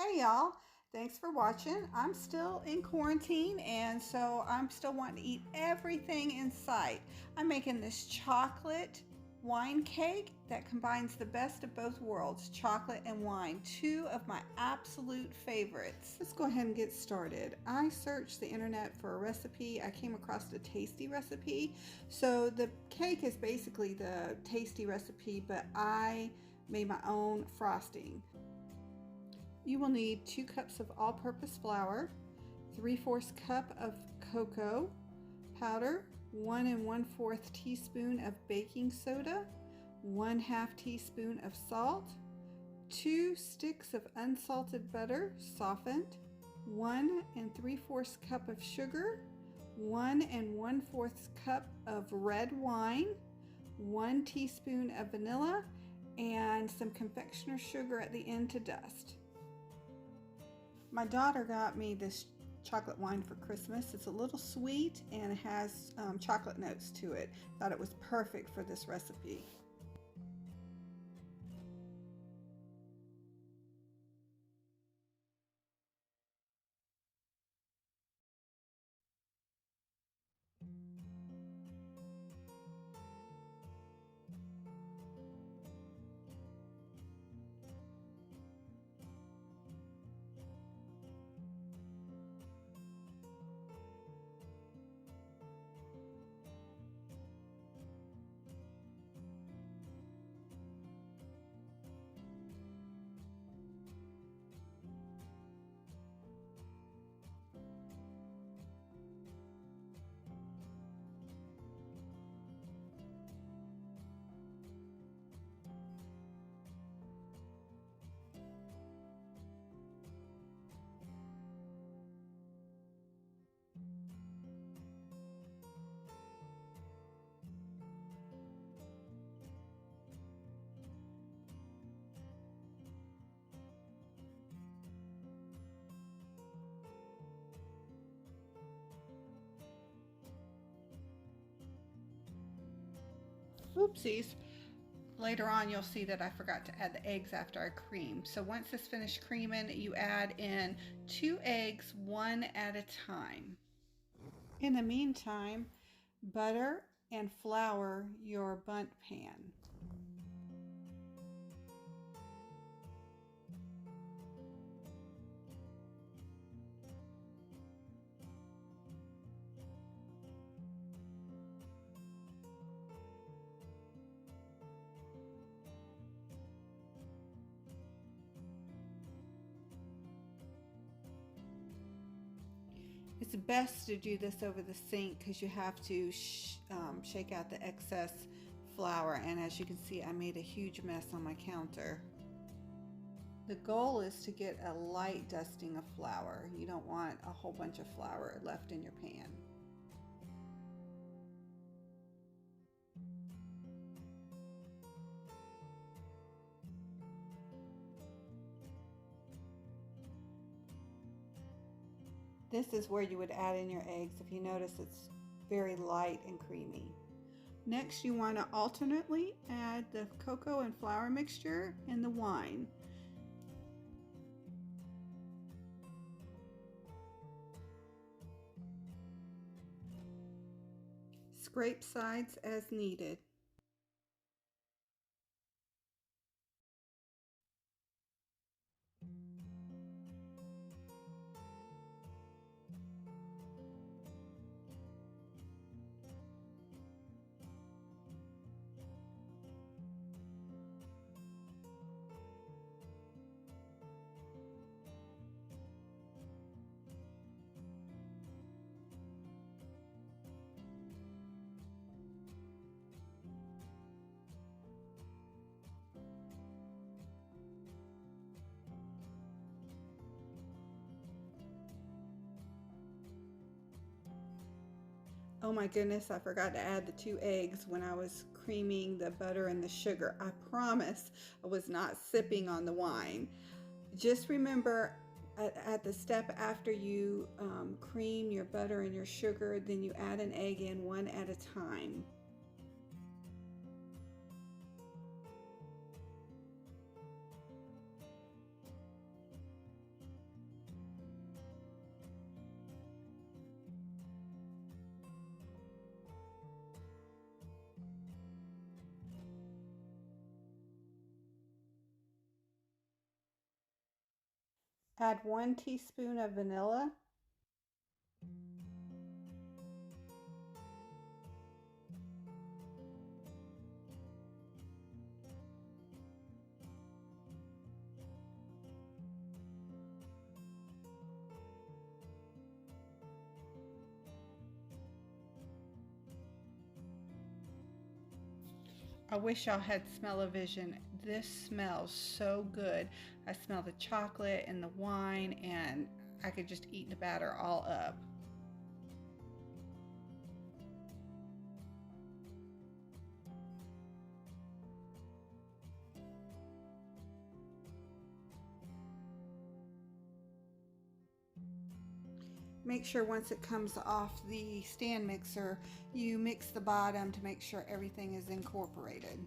Hey y'all, thanks for watching. I'm still in quarantine and so I'm still wanting to eat everything in sight. I'm making this chocolate wine cake that combines the best of both worlds, chocolate and wine, two of my absolute favorites. Let's go ahead and get started. I searched the internet for a recipe. I came across a tasty recipe. So the cake is basically the tasty recipe, but I made my own frosting. You will need 2 cups of all-purpose flour, 3/4 cup of cocoa powder, 1 1/4 teaspoon of baking soda, 1/2 teaspoon of salt, 2 sticks of unsalted butter softened, 1 3/4 cup of sugar, 1 1/4 cup of red wine, 1 teaspoon of vanilla, and some confectioner sugar at the end to dust. My daughter got me this chocolate wine for Christmas. It's a little sweet and it has chocolate notes to it. Thought it was perfect for this recipe. Oopsies. Later on you'll see that I forgot to add the eggs after I creamed. So once it's finished creaming, you add in 2 eggs, one at a time. In the meantime, butter and flour your bundt pan. It's best to do this over the sink because you have to shake out the excess flour, and as you can see, I made a huge mess on my counter. The goal is to get a light dusting of flour. You don't want a whole bunch of flour left in your pan. This is where you would add in your eggs. If you notice, it's very light and creamy. Next, you want to alternately add the cocoa and flour mixture and the wine. Scrape sides as needed. Oh my goodness, I forgot to add the 2 eggs when I was creaming the butter and the sugar. I promise I was not sipping on the wine. Just remember at the step after you cream your butter and your sugar, then you add an egg in one at a time. Add 1 teaspoon of vanilla. I wish y'all had smell-o-vision. This smells so good. I smell the chocolate and the wine, and I could just eat the batter all up. Make sure once it comes off the stand mixer, you mix the bottom to make sure everything is incorporated.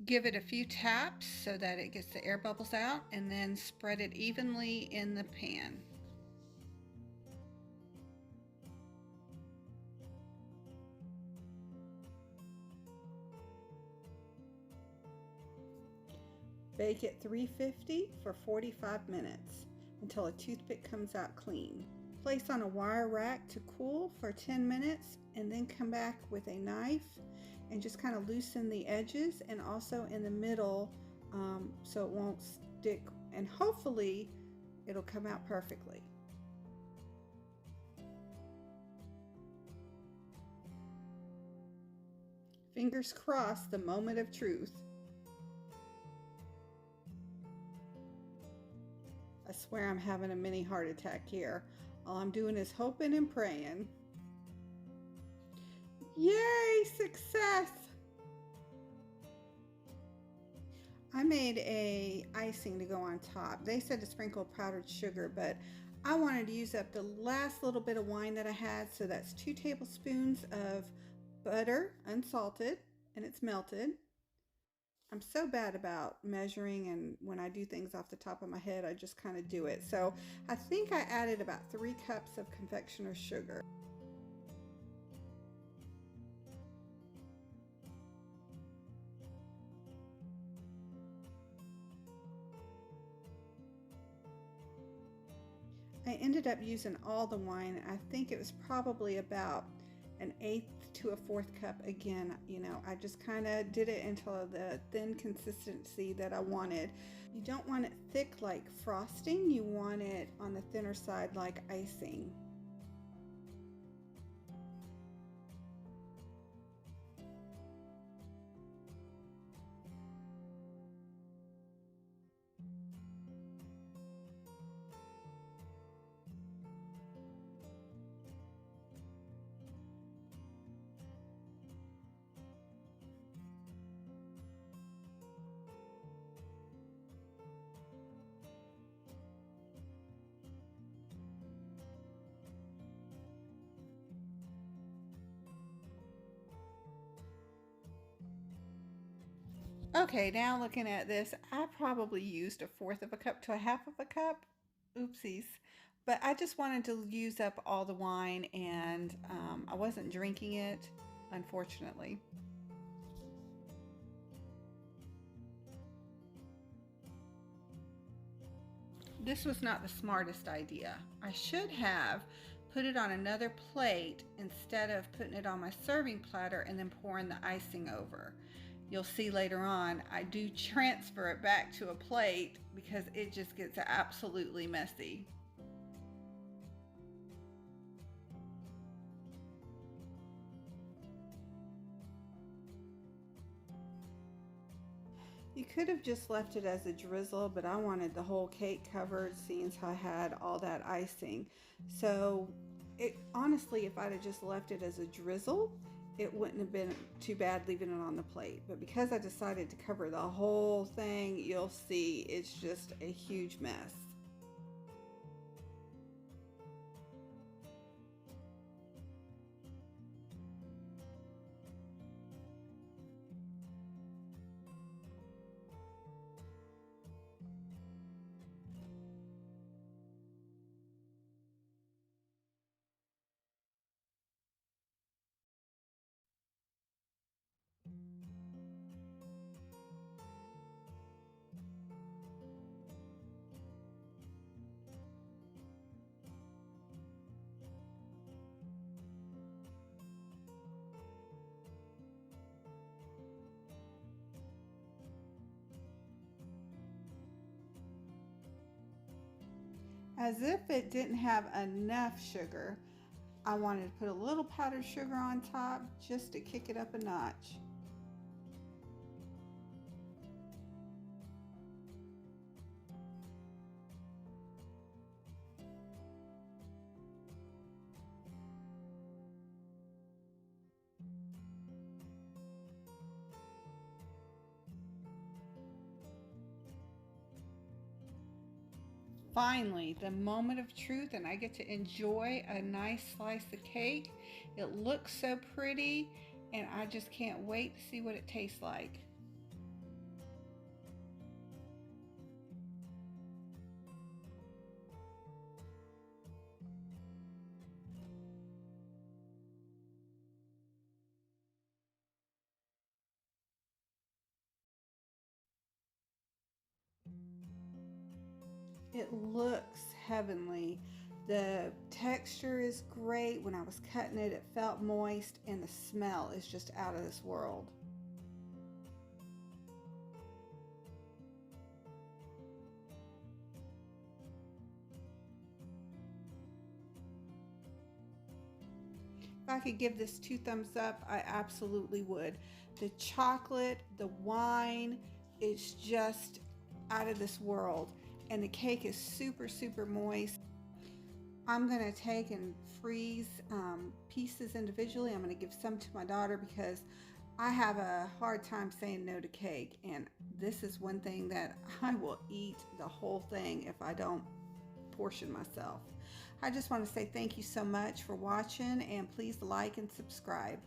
Give it a few taps so that it gets the air bubbles out, and then spread it evenly in the pan. Bake at 350 for 45 minutes until a toothpick comes out clean. Place on a wire rack to cool for 10 minutes and then come back with a knife and just kind of loosen the edges and also in the middle so it won't stick, and hopefully it'll come out perfectly. Fingers crossed, the moment of truth. I swear I'm having a mini heart attack here. All I'm doing is hoping and praying. Yay, success! I made a icing to go on top. They said to sprinkle powdered sugar, but I wanted to use up the last little bit of wine that I had, so that's 2 tablespoons of butter, unsalted, and it's melted. I'm so bad about measuring, and when I do things off the top of my head, I just kind of do it. So I think I added about 3 cups of confectioner's sugar. I ended up using all the wine. I think it was probably about 1/8 to a 1/4 cup. Again, you know, I just kind of did it until the thin consistency that I wanted. You don't want it thick like frosting, you want it on the thinner side like icing. Okay, now looking at this, I probably used 1/4 of a cup to 1/2 of a cup. Oopsies. But I just wanted to use up all the wine, and I wasn't drinking it, unfortunately. This was not the smartest idea. I should have put it on another plate instead of putting it on my serving platter and then pouring the icing over. You'll see later on, I do transfer it back to a plate because it just gets absolutely messy. You could have just left it as a drizzle, but I wanted the whole cake covered, seeing as I had all that icing. So honestly, if I'd have just left it as a drizzle, it wouldn't have been too bad leaving it on the plate. But because I decided to cover the whole thing, you'll see it's just a huge mess. As if it didn't have enough sugar, I wanted to put a little powdered sugar on top just to kick it up a notch. Finally, the moment of truth, and I get to enjoy a nice slice of cake. It looks so pretty, and I just can't wait to see what it tastes like. It looks heavenly. The texture is great. When I was cutting it, it felt moist, and the smell is just out of this world. If I could give this 2 thumbs up, I absolutely would. The chocolate, the wine, it's just out of this world. And the cake is super, super moist. I'm gonna take and freeze pieces individually. I'm gonna give some to my daughter because I have a hard time saying no to cake. And this is one thing that I will eat the whole thing if I don't portion myself. I just want to say thank you so much for watching, and please like and subscribe.